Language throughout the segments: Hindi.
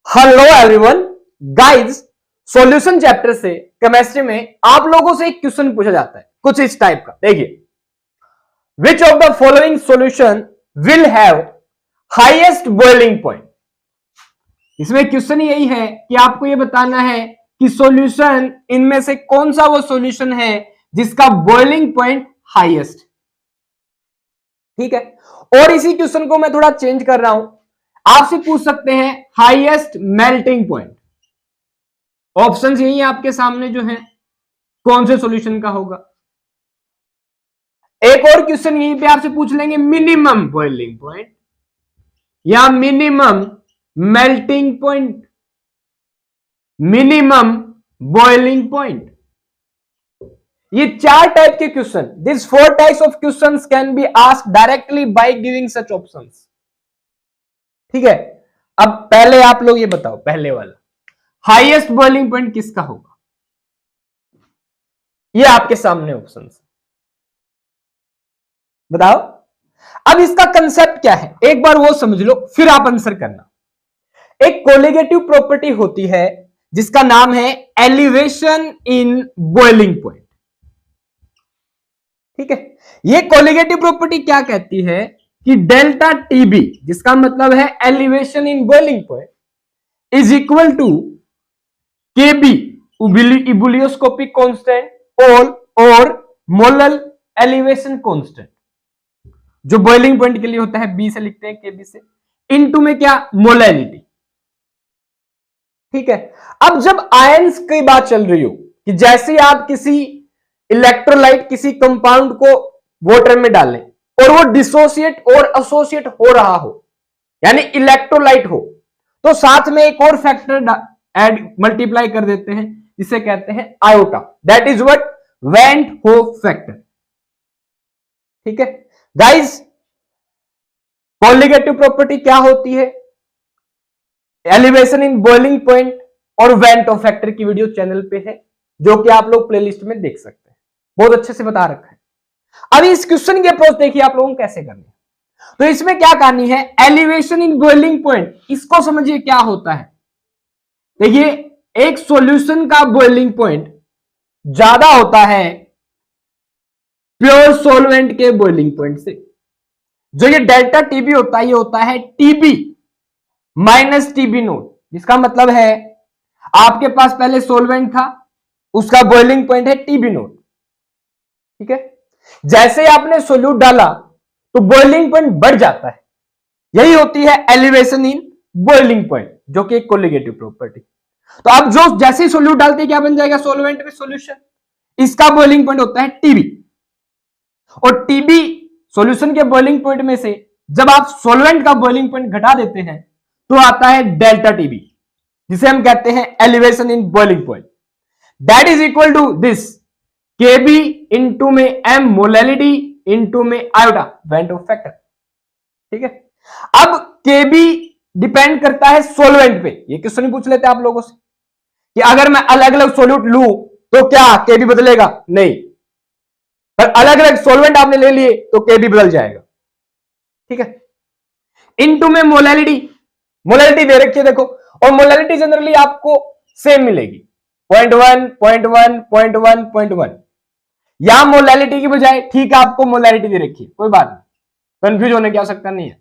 Hello everyone guys, solution chapter से केमिस्ट्री में आप लोगों से एक क्वेश्चन पूछा जाता है कुछ इस टाइप का। देखिए, which of the following solution will have highest boiling point. इसमें क्वेश्चन यही है कि आपको यह बताना है कि सॉल्यूशन इनमें से कौन सा वो सॉल्यूशन है जिसका बॉइलिंग पॉइंट हाईएस्ट। ठीक है, और इसी क्वेश्चन को मैं थोड़ा चेंज कर रहा हूं, आपसे पूछ सकते हैं हाईएस्ट मेल्टिंग पॉइंट। ऑप्शंस यही है आपके सामने जो है, कौन से सॉल्यूशन का होगा। एक और क्वेश्चन यहीं पे आपसे पूछ लेंगे मिनिमम बॉइलिंग पॉइंट या minimum melting point, minimum boiling point. ये चार टाइप के question, this 4 types of questions can be asked directly by giving such options. ठीक है, अब पहले आप लोग ये बताओ, पहले वाला हाईएस्ट बॉइलिंग पॉइंट किसका होगा। ये आपके सामने ऑप्शन बताओ। अब इसका कंसेप्ट क्या है एक बार वो समझ लो, फिर आप आंसर करना। एक कोलिगेटिव प्रॉपर्टी होती है जिसका नाम है एलिवेशन इन बॉइलिंग पॉइंट। ठीक है, ये कोलिगेटिव प्रॉपर्टी क्या कहती है कि डेल्टा टीबी, जिसका मतलब है elevation in boiling point, is equal to KB ebullioscopic constant और मोलल एलिवेशन कांस्टेंट, जो बॉइलिंग पॉइंट के लिए होता है बी से लिखते हैं केबी से, इनटू में क्या मोलैलिटी। ठीक है, अब जब आयंस की बात चल रही हो कि जैसे आप किसी इलेक्ट्रोलाइट किसी कंपाउंड को वाटर में डालें और वो डिसोसिएट और एसोसिएट हो रहा हो, यानी इलेक्ट्रोलाइट हो, तो साथ में एक और फैक्टर ऐड मल्टीप्लाई कर देते हैं जिसे कहते हैं iota, that is what went Hoff factor. ठीक है गाइस, कोलिगेटिव प्रॉपर्टी क्या होती है, एलिवेशन इन बॉइलिंग पॉइंट और वेंट ऑफ फैक्टर की वीडियो चैनल पे है, जो कि आप लोग प्लेलिस्ट में देख सकते हैं, बहुत अच्छे से बता रखा है। अब इस क्वेश्चन की अप्रोच देखिए आप लोगों को कैसे करनी है। तो इसमें क्या करनी है, एलिवेशन इन बॉइलिंग पॉइंट, इसको समझिए क्या होता है। देखिए, एक सॉल्यूशन का बॉइलिंग पॉइंट ज्यादा होता है प्योर सॉल्वेंट के बॉइलिंग पॉइंट से। जो ये डेल्टा टीबी होता है, ये होता है टीबी माइनस टीबी नोट, जिसका मतलब है आपके पास पहले सॉल्वेंट था, उसका बॉइलिंग पॉइंट है टीबी नोट। ठीक है, जैसे आपने सोल्यूट डाला तो बॉइलिंग पॉइंट बढ़ जाता है, यही होती है एलिवेशन इन बॉइलिंग पॉइंट, जो कि एक कोलिगेटिव प्रॉपर्टी। तो अब जो जैसे ही सोल्यूट डालते हैं क्या बन जाएगा सॉल्वेंट में सॉल्यूशन, इसका बॉइलिंग पॉइंट होता है टीबी, और टीबी सॉल्यूशन के बॉइलिंग पॉइंट में से जब आप सॉल्वेंट का बॉइलिंग पॉइंट घटा देते हैं तो आता है डेल्टा टीबी, जिसे हम कहते हैं elevation in boiling point. That is equal to this KB into में एम मोलैलिटी इंटू में आयोटा वेंट ऑफ फैक्टर। ठीक है, अब केबी डिपेंड करता है सॉल्वेंट पे। ये क्वेश्चन पूछ लेते हैं आप लोगों से कि अगर मैं अलग अलग सॉल्यूट लूं तो क्या केबी बदलेगा, नहीं, पर अलग अलग सॉल्वेंट आपने ले लिए तो केबी बदल जाएगा। ठीक है, इनटू में मोलैलिटी, मोलैलिटी दे रखी है देखो, और मोलैलिटी जनरली आपको सेम मिलेगी 0.1 0.1 0.1 0.1, यहां मोलैलिटी की बजाय ठीक है आपको मोलैलिटी दे रखी है, कोई बात नहीं, कंफ्यूज होने की आवश्यकता नहीं है।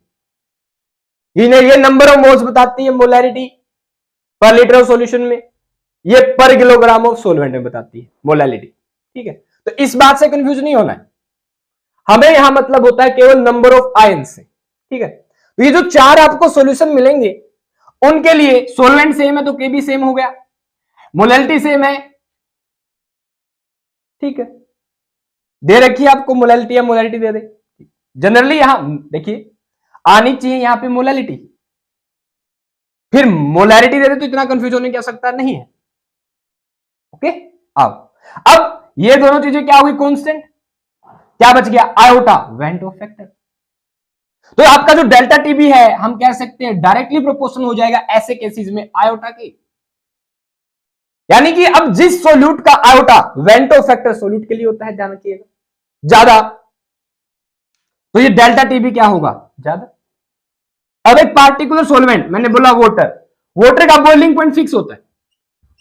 ये नंबर ऑफ मोल्स बताती है मोलैलिटी पर लीटर ऑफ सॉल्यूशन में, ये पर किलोग्राम ऑफ सॉल्वेंट में बताती है मोलैलिटी। ठीक है, तो इस बात से कंफ्यूज नहीं होना है, हमें यहां मतलब होता है केवल नंबर ऑफ आयन से। ठीक है, तो ये जो चार आपको सॉल्यूशन मिलेंगे उनके लिए सॉल्वेंट सेम है तो केबी सेम हो गया, मोलैलिटी सेम है। ठीक है, दे रखी है आपको मोलैलिटी या मोलैलिटी दे दे, जनरली यहां देखिए आनी चाहिए यहां पे मोलैलिटी, फिर मोलैरिटी दे दे तो इतना कंफ्यूज होने की आवश्यकता नहीं है। ओके, अब ये दोनों चीजें क्या होगी कांस्टेंट, क्या बच गया आयोटा वेंट ऑफ फैक्टर। तो आपका जो डेल्टा टीबी है हम कह सकते हैं डायरेक्टली प्रोपोर्शनल हो जाएगा ऐसे केसेस में आयोटा के, यानी कि अब जिस सोल्यूट का iota van't Hoff factor solute के लिए होता है, ध्यान रखिएगा ज्यादा, तो ये डेल्टा टीबी क्या होगा ज्यादा। अब एक पार्टिकुलर सॉल्वेंट, मैंने बोला वाटर, वाटर का बॉइलिंग पॉइंट फिक्स होता है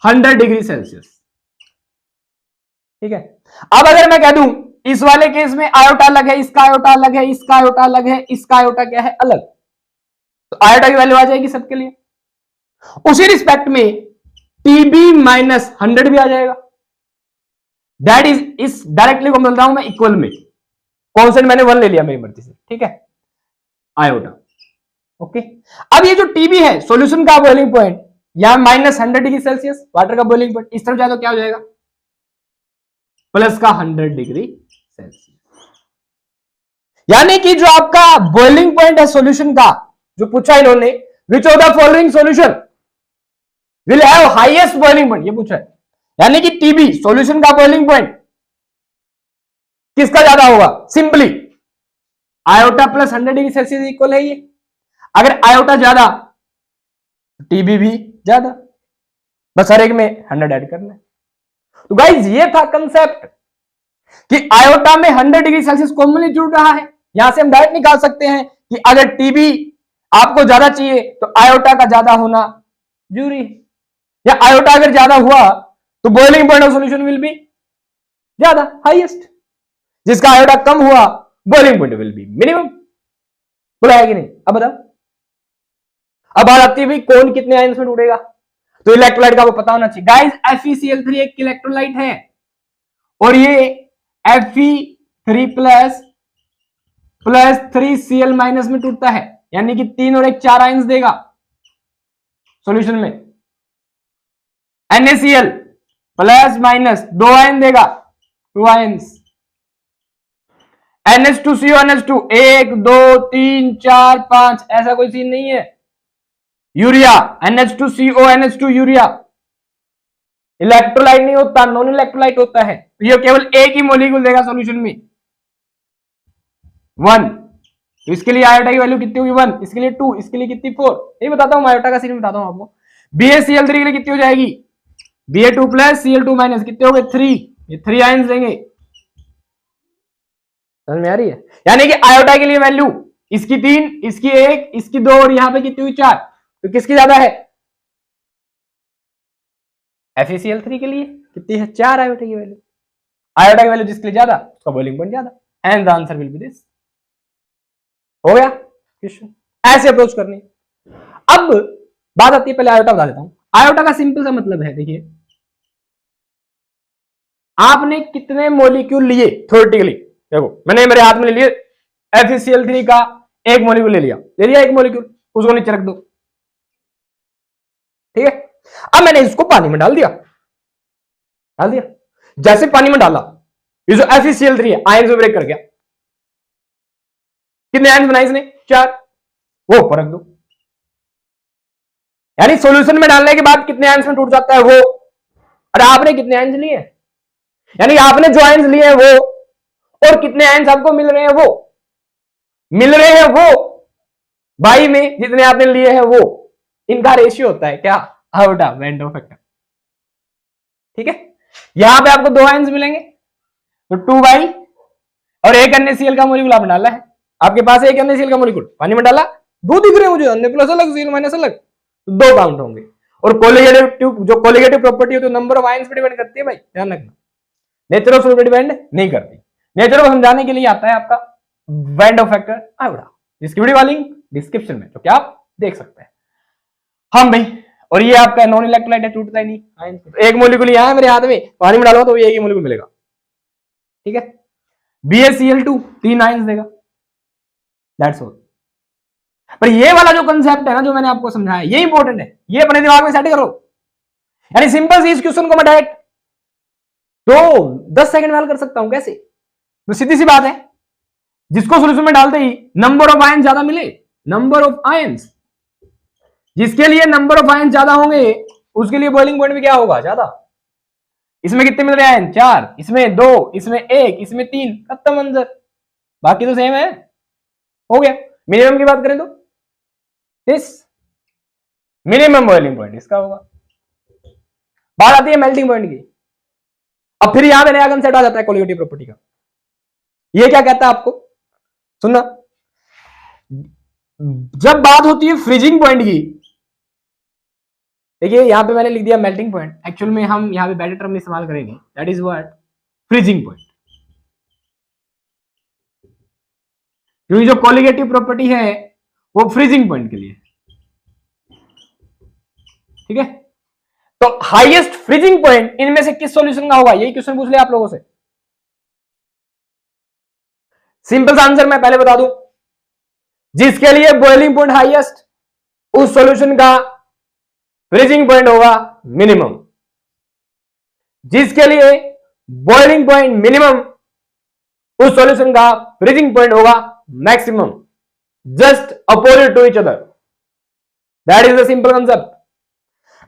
100 डिग्री सेल्सियस। ठीक है, अब अगर मैं कह दूं इस वाले केस में आयोटा अलग है, इसका आयोटा अलग है, इसका आयोटा अलग है, इसका आयोटा क्या है अलग, तो आयोटा की वैल्यू आ जाएगी सबके लिए। उसी रिस्पेक्ट में टीबी माइनस 100 भी आ जाएगा। दैट इज इस डायरेक्टली को मिल रहा हूं मैं इक्वल में, कॉन्स्टेंट मैंने 1 ले लिया मेरी मर्जी से। ठीक है, आयोटा। ओके, अब ये जो टीबी है सॉल्यूशन का बॉइलिंग पॉइंट, यहां -100 डिग्री सेल्सियस वाटर का बॉइलिंग पॉइंट, इस तरफ जाए तो क्या हो जाएगा प्लस का 100 डिग्री सेल्सियस। यानी कि जो आपका बॉइलिंग पॉइंट है सॉल्यूशन का, जो पूछा इन्होंने, which of the following solution will have highest boiling point, ये पूछा है। यानी कि टीबी सॉल्यूशन का बॉइलिंग पॉइंट किसका ज्यादा होगा, simply iota plus 100 degree Celsius equal है ये। अगर आयोटा ज्यादा टीबी भी ज्यादा, बस हर एक में 100 ऐड करना है। तो गाइज ये था कंसेप्ट कि आयोटा में 100 डिग्री सेल्सियस कॉमनली जुड़ रहा है। यहां से हम डायरेक्ट निकाल सकते हैं कि अगर टीबी आपको ज्यादा चाहिए तो आयोटा का ज्यादा होना जरूरी है, या आयोटा अगर ज्यादा हुआ तो boiling point of solution will be ज्यादा हाईएस्ट, जिसका आयोटा कम हुआ boiling point will be minimum. बोला है कि नहीं? अब बताओ, अब बात आती है भाई कौन कितने आयंस में टूटेगा, तो इलेक्ट्रोलाइट का वो पता होना चाहिए। गाइस FeCl3 एक इलेक्ट्रोलाइट है और ये Fe3 प्लस 3Cl माइनस में टूटता है, यानी कि 3 और 1 4 आयंस देगा सॉल्यूशन में। NaCl प्लस माइनस 2 आयन देगा, 2 आयंस। NH2CO NH2 1 2 3 4 5, ऐसा कोई सीन नहीं है। Urea NH2CO NH2 urea electrolyte नहीं होता, नॉन इलेक्ट्रोलाइट होता है, तो ये केवल एक ही मॉलिक्यूल देगा सॉल्यूशन में 1। तो इसके लिए आयोटा की वैल्यू कितनी होगी 1, इसके लिए 2, इसके लिए कितनी 4। ये बताता हूं, आयोटा का सीन बताता हूं आपको। BaCl3 के लिए कितनी हो जाएगी, Ba2 प्लस Cl2 माइनस कितने हो गए 3, ये 3 आयंस देंगे। समझ में आ रही है? यानी कि आयोटा के लिए वैल्यू इसकी 3, इसकी 1, इसकी 2 और यहां पे कितनी हुई 4, तो किसकी ज्यादा है FeCl3 के लिए कितनी है 4 आयोटा की वैल्यू। आयोटा की वैल्यू जिसके लिए ज्यादा उसका बॉइलिंग पॉइंट ज्यादा, and the answer will be this. हो गया क्वेश्चन, ऐसे अप्रोच करनी। अब बात आती है, पहले आयोटा बता देता हूं। आयोटा का सिंपल सा मतलब है, देखिए आपने कितने मॉलिक्यूल लिए थ्योरेटिकली, देखो मैंने मेरे हाथ में ले लिए FeCl3 का एक मॉलिक्यूल ले लिया एक मॉलिक्यूल, उसको नीचे रख दो। ठीक है, अब मैंने इसको पानी में डाल दिया, जैसे पानी में डाला, ये जो FeCl3 है आयंस में ब्रेक कर गया। कितने आयंस बनाए इसने 4, वो ऊपर रख दो। यानी सॉल्यूशन में डालने के बाद कितने आयंस में टूट जाता है वो, और आपने कितने आयंस लिए हैं, यानी आपने जो आयंस लिए हैं वो, और कितने आयंस आपको मिल रहे हैं वो बाई में जितने आपने लिए हैं वो, इनका रेशियो होता है क्या, आयोटा वेन डो फैक्टर। ठीक है, यहां पे आपको 2 आयंस मिलेंगे तो 2 और एक NaCl का मॉलिक्यूल आपने डाला है, आपके पास एक NaCl का मॉलिक्यूल पानी में डाला, 2 दिख रहे हैं मुझे, Na प्लस अलग Cl माइनस अलग, तो 2 काउंट होंगे। और कोलिगेटिव प्रॉपर्टी है तो नंबर ऑफ आयंस पे डिपेंड करती है भाई, ध्यान रखना, नेचर ऑफ सॉल्यूट पे डिपेंड नहीं करती। नेचर ऑफ समझाने के लिए आता है आपका वैन डो फैक्टर आयोटा, जिसकी वीडियो वाली डिस्क्रिप्शन में, तो क्या आप देख सकते हैं। हाँ भाई, और ये आपका नॉन इलेक्ट्रोलाइट है, टूटता ही नहीं, तो एक मॉलिक्यूल यहां है मेरे हाथ में, पानी में डालो तो एक ही मॉलिक्यूल मिलेगा। ठीक है, BaCl2 3 आयंस देगा, दैट्स ऑल। पर ये वाला जो कंसेप्ट है ना, जो मैंने आपको समझाया, ये इंपॉर्टेंट है, ये अपने दिमाग में सेट करो। यानी सिंपल सी इस क्वेश्चन को मैं डायरेक्ट तो 10 सेकंड में हल कर सकता हूं, कैसे, तो सीधी सी बात है, जिसको सॉल्यूशन में डालते ही नंबर ऑफ आयंस ज्यादा मिले, नंबर ऑफ आयंस, जिसके लिए नंबर ऑफ आयंस ज्यादा होंगे उसके लिए बॉइलिंग पॉइंट भी क्या होगा ज्यादा। इसमें कितने मिल रहे हैं 4, इसमें 2, इसमें 1, इसमें 3, खत्म आंसर, बाकी तो सेम है, हो गया। मिनिमम की बात करें तो इस मिनिमम बॉइलिंग पॉइंट इसका होगा। बात आती है मेल्टिंग पॉइंट की, अब फिर यहां पे नया कंसेप्ट आ जाता है कोलिगेटिव प्रॉपर्टी का। ये क्या कहता है आपको सुनना, जब बात होती है फ्रीजिंग पॉइंट की, देखिए यहां पे मैंने लिख दिया मेल्टिंग पॉइंट, एक्चुअल में हम यहां पे बेटर टर्म इस्तेमाल करेंगे, that is what, freezing point. क्योंकि जो कोलिगेटिव प्रॉपर्टी है वो फ्रीजिंग पॉइंट के लिए, ठीक है। तो हाईएस्ट फ्रीजिंग पॉइंट इनमें से किस सॉल्यूशन का होगा, यही क्वेश्चन पूछ लिया आप लोगों से। सिंपल सा आंसर मैं पहले बता दूं, जिसके लिए बॉइलिंग पॉइंट हाईएस्ट उस सॉल्यूशन का फ्रीजिंग पॉइंट होगा मिनिमम, जिसके लिए बॉइलिंग पॉइंट मिनिमम उस सॉल्यूशन का फ्रीजिंग पॉइंट होगा maximum, just opposite to each other, that is the simple concept.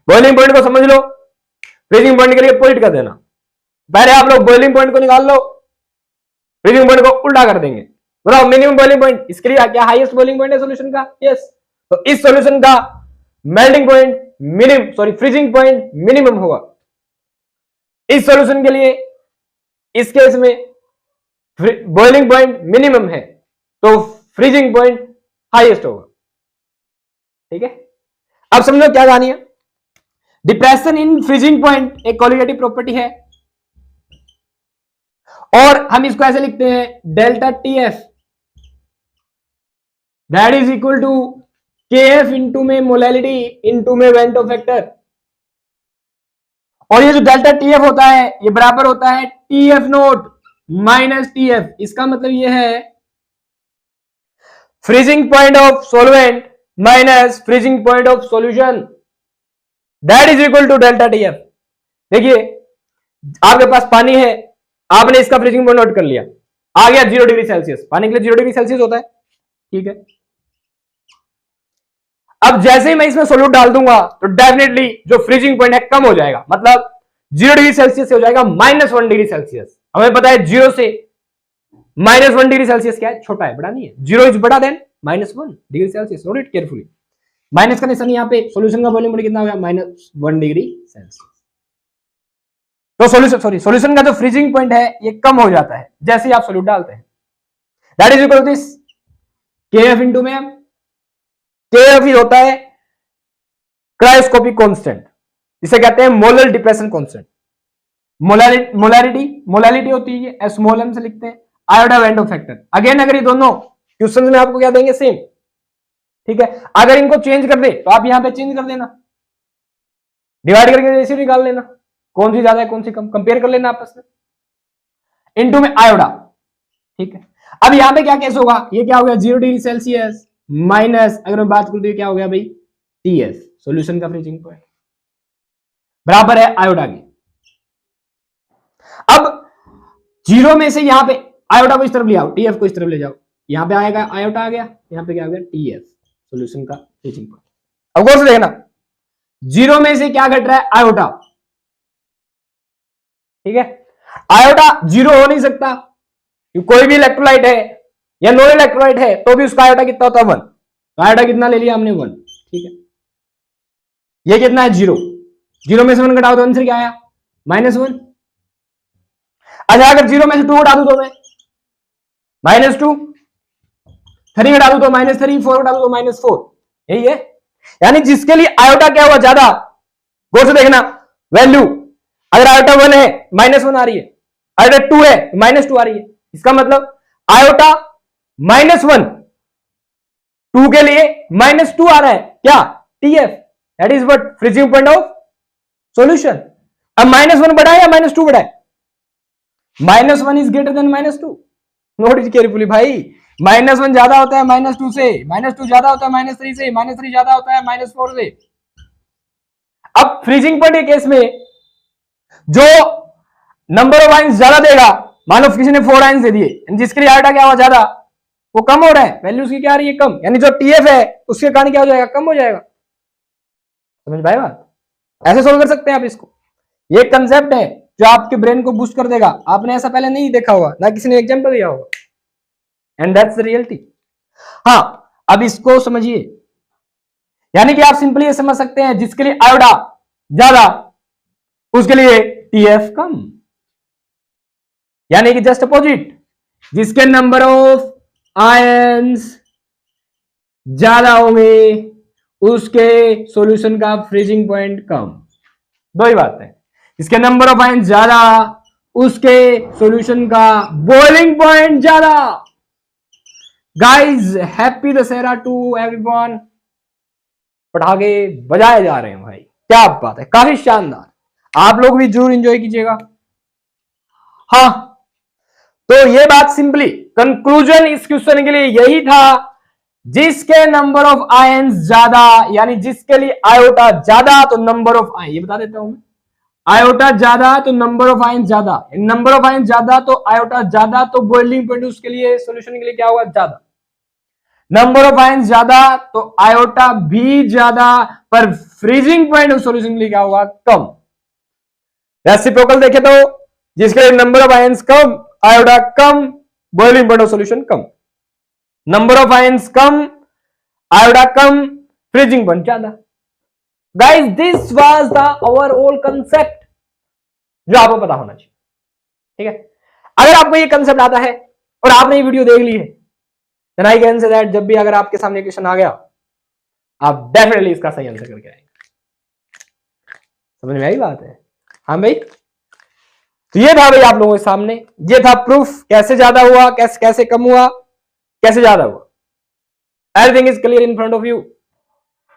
Boiling point को समझ लो, फ्रीजिंग पॉइंट के लिए पॉइंट कर देना, पहले आप लोग बॉइलिंग पॉइंट को निकाल लो, फ्रीजिंग पॉइंट को उल्टा कर देंगे, बताओ मिनिमम बॉइलिंग पॉइंट, इसके लिए क्या हाईएस्ट बॉइलिंग पॉइंट है सॉल्यूशन का, यस। तो इस सॉल्यूशन का melting point minimum, sorry freezing point minimum होगा इस सॉल्यूशन के लिए, इस केस में बॉइलिंग पॉइंट मिनिमम है तो फ्रीजिंग पॉइंट हाईएस्ट होगा, ठीक है। अब समझो क्या जानिए, डिप्रेशन इन फ्रीजिंग पॉइंट एक कोलिगेटिव प्रॉपर्टी है, और हम इसको ऐसे लिखते हैं delta T F that is equal to K F into में मोलैलिटी इंटू में वेंटो फैक्टर, और ये जो डेल्टा टी एफ होता है ये बराबर होता है T F naught minus T F. इसका मतलब ये है freezing point of solvent minus freezing point of solution, that is equal to delta T F. देखिए आपके पास पानी है, आपने इसका फ्रीजिंग पॉइंट नोट कर लिया, आ गया 0 डिग्री सेल्सियस, पानी के लिए 0 डिग्री सेल्सियस होता है, ठीक है। अब जैसे ही मैं इसमें सोल्यूट डाल दूंगा तो डेफिनेटली जो फ्रीजिंग पॉइंट है कम हो जाएगा, मतलब 0 डिग्री सेल्सियस से हो जाएगा -1 डिग्री सेल्सियस। हमें पता है 0 से -1 डिग्री सेल्सियस क्या है, छोटा है, बड़ा नहीं है, 0 इज बड़ा than -1 degree Celsius, note it carefully. Minus का निशान यहाँ पे, सॉल्यूशन का वॉल्यूम कितना हो गया, -1 डिग्री सेल्सियस। तो सॉल्यूशन का जो फ्रीजिंग पॉइंट है ये कम हो जाता है जैसे ही आप सोल्यूट डालते हैं, that is equal to this KF into में केएफ ही होता है क्रायोस्कोपिक कांस्टेंट, जिसे कहते हैं मोलर डिप्रेशन कांस्टेंट। मोलैलिटी होती है ये स्मॉल एम से लिखते हैं, आयोडा वेंटो फैक्टर। अगेन अगर ये दोनों क्वेश्चन में आपको क्या देंगे, सेम, ठीक है। अगर इनको चेंज कर दे तो आप यहां पे चेंज कर देना, डिवाइड करके रेशियो निकाल लेना, कौन सी ज्यादा है कौन सी कम, कंपेयर कर लेना आपस में, इनटू में आयोडा, ठीक है। अब यहां पे क्या केस होगा, ये क्या हो गया 0 डिग्री सेल्सियस माइनस, अगर मैं बात करूं तो क्या हो गया भाई टीएफ, सॉल्यूशन का फ्रीजिंग पॉइंट बराबर है आयोडा के। अब 0 में से यहां पे आयोडा को इस तरफ ले आओ, टीएफ को इस तरफ ले जाओ, यहां पे आएगा आयोडा आ गया, यहां पे क्या हो गया टीएफ, सॉल्यूशन का फ्रीजिंग पॉइंट। अब गौर से देखना 0 में से क्या घट रहा है, आयोडा, ठीक है। आयोडा 0 हो नहीं सकता, कोई भी इलेक्ट्रोलाइट है या नॉन इलेक्ट्रोलाइट है तो भी उसका आयोडा कितना होता है 1, तो आयोडा कितना ले लिया हमने 1, ठीक है। ये कितना है 0, 0 में से 1 घटाओ तो आंसर क्या आया -1। अच्छा अगर 0 में से 2 घटा दूं तो मैं -2, 3 घटा दूं तो -3, 4 घटा दूं तो -4, यही है। यानी जिसके लिए आयोडा क्या हुआ ज्यादा, गौर से देखना वैल्यू, अगर आयोटा 1 है -1 आ रही है, आयोटा 2 है -2 आ रही है, इसका मतलब आयोटा -1, 2 के लिए -2 आ रहा है, क्या TF, that is what freezing point of solution. अब -1 बढ़ा है या -2 बढ़ा है, -1 is greater than -2, note it carefully भाई, -1 ज्यादा होता है -2 से, -2 ज्यादा होता है -3 से, -3 ज्यादा होता है -4 से। अब फ्रीजिंग पॉइंट के केस में जो नंबर ऑफ आयंस ज्यादा देगा, मान लो किसी ने 4 आयंस दे दिए, जिसके लिए आयोडा क्या हुआ ज्यादा, वो कम हो रहा है, वैल्यू उसकी क्या आ रही है कम, यानी जो टीएफ है उसके कारण क्या हो जाएगा, कम हो जाएगा। समझ पाए बात, ऐसे सोल्व कर सकते हैं आप इसको, ये कंसेप्ट है जो आपके ब्रेन को बूस्ट कर देगा, आपने ऐसा पहले नहीं देखा होगा, ना किसी ने एग्जांपल दिया होगा, एंड दैट्स द रियलिटी। हाँ अब इसको समझिए, यानी कि आप सिंपली ये समझ सकते हैं जिसके लिए आयोडा ज्यादा उसके लिए टीएफ कम, यानी कि जस्ट अपोजिट, जिसके नंबर ऑफ आयंस ज्यादा होंगे उसके सॉल्यूशन का फ्रीजिंग पॉइंट कम। दो ही बात है, इसके नंबर ऑफ आयन ज्यादा, उसके सॉल्यूशन का बॉइलिंग पॉइंट ज्यादा। Guys happy Dussehra to everyone. पटाखे बजाए जा रहे हैं भाई, क्या बात है, काफी शानदार। आप लोग भी जरूर एंजॉय कीजिएगा। हाँ, तो ये बात सिंपली कंक्लूजन इस क्वेश्चन के लिए यही था, जिसके नंबर ऑफ आयन ज्यादा, यानी जिसके लिए आयोटा ज्यादा तो नंबर ऑफ आयन, ये बता देता हूं मैं, आयोटा ज्यादा तो नंबर ऑफ आयन ज्यादा, नंबर ऑफ आयन ज्यादा तो आयोटा ज्यादा, तो बॉइलिंग पॉइंट उसके लिए सॉल्यूशन के लिए क्या होगा, ज्यादा। नंबर ऑफ आयन ज्यादा तो आयोटा भी ज्यादा, पर फ्रीजिंग पॉइंट उस सॉल्यूशन के लिए क्या होगा, कम। रेसिप्रोकल देखे तो जिसके लिए नंबर ऑफ आयंस कम, आयोडा कम, बॉइलिंग पॉइंट ऑफ सॉल्यूशन कम। नंबर ऑफ आयंस कम, आयोडा कम, फ्रीजिंग पॉइंट ज्यादा। Guys this was the overall concept जो आपको पता होना चाहिए, ठीक है। अगर आपको ये कंसेप्ट आता है और आपने ये वीडियो देख ली है, then I can say that जब भी अगर आपके सामने क्वेश्चन आ गया, आप डेफिनेटली इसका सही आंसर करके आएंगे। समझ में आई बात है? हाँ भाई, तो ये था भाई आप लोगों के सामने, ये था प्रूफ, कैसे ज्यादा हुआ, कैसे कम हुआ, कैसे ज्यादा हुआ। Everything is clear in front of you,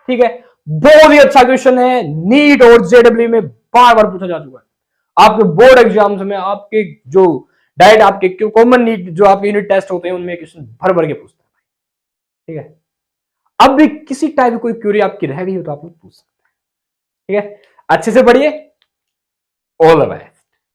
ठीक है। बहुत ही अच्छा क्वेश्चन है, नीट और जेडब्ल्यू में बार बार पूछा जा चुका है। आपके बोर्ड एग्जाम्स में, आपके जो डायरेक्ट आपके कॉमन नीट जो आपके यूनिट टेस्ट होते हैं, उनमें क्वेश्चन भर भर के पूछते हैं, ठीक है। अब भी किसी टाइप की कोई क्यूरी आपकी रह गई हो तो आप लोग पूछ सकते हैं, ठीक है। अच्छे से पढ़िए, ऑल द बेस्ट।